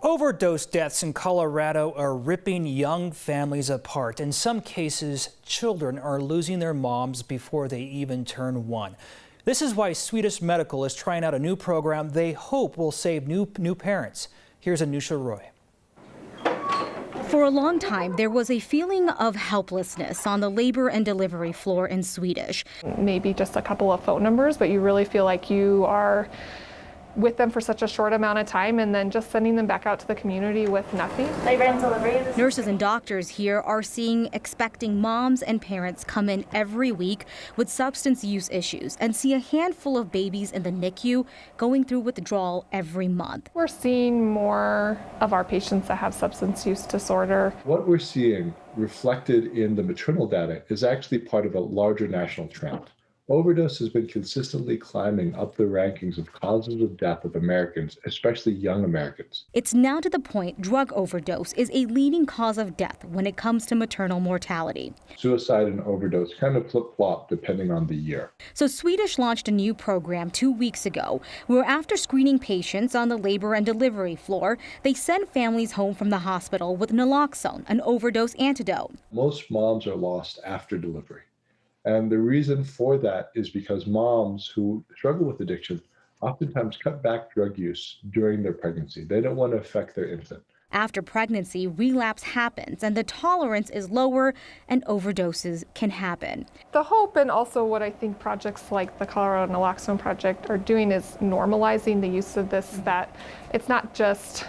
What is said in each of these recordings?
Overdose deaths in Colorado are ripping young families apart. In some cases, children are losing their moms before they even turn 1. This is why Swedish Medical is trying out a new program they hope will save new parents. Here's Anusha Roy. For a long time, there was a feeling of helplessness on the labor and delivery floor in Swedish. Maybe just a couple of phone numbers, but you really feel like you are with them for such a short amount of time and then just sending them back out to the community with nothing. Labor and delivery. Nurses and doctors here are seeing expecting moms and parents come in every week with substance use issues and see a handful of babies in the NICU going through withdrawal every month. We're seeing more of our patients that have substance use disorder. What we're seeing reflected in the maternal data is actually part of a larger national trend. Overdose has been consistently climbing up the rankings of causes of death of Americans, especially young Americans. It's now to the point drug overdose is a leading cause of death when it comes to maternal mortality. Suicide and overdose kind of flip-flop depending on the year. So Swedish launched a new program 2 weeks ago where after screening patients on the labor and delivery floor, they send families home from the hospital with naloxone, an overdose antidote. Most moms are lost after delivery. And the reason for that is because moms who struggle with addiction oftentimes cut back drug use during their pregnancy. They don't want to affect their infant. After pregnancy, relapse happens and the tolerance is lower and overdoses can happen. The hope, and also what I think projects like the Colorado Naloxone Project are doing, is normalizing the use of this, that it's not just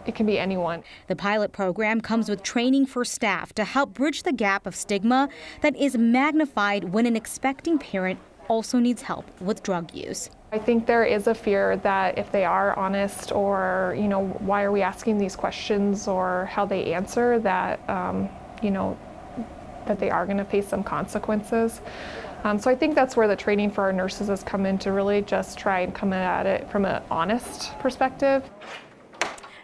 it can be anyone. The pilot program comes with training for staff to help bridge the gap of stigma that is magnified when an expecting parent also needs help with drug use. I think there is a fear that if they are honest, or, why are we asking these questions, or how they answer, that, that they are going to face some consequences. So I think that's where the training for our nurses has come in, to really just try and come at it from an honest perspective.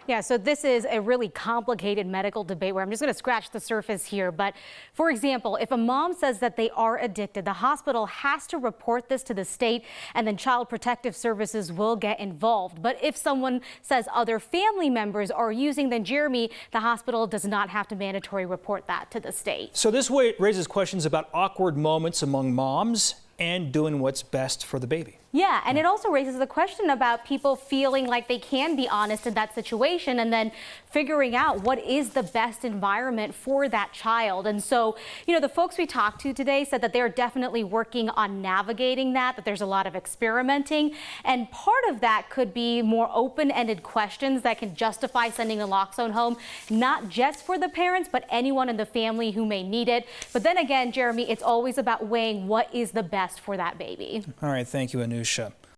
Yeah, so this is a really complicated medical debate where I'm just going to scratch the surface here. But for example, if a mom says that they are addicted, the hospital has to report this to the state, and then Child Protective Services will get involved. But if someone says other family members are using, then Jeremy, the hospital does not have to mandatory report that to the state. So this raises questions about awkward moments among moms and doing what's best for the baby. Yeah, and it also raises the question about people feeling like they can be honest in that situation and then figuring out what is the best environment for that child. And so, the folks we talked to today said that they're definitely working on navigating that there's a lot of experimenting. And part of that could be more open-ended questions that can justify sending naloxone home, not just for the parents, but anyone in the family who may need it. But then again, Jeremy, it's always about weighing what is the best for that baby. All right, thank you, Anusha.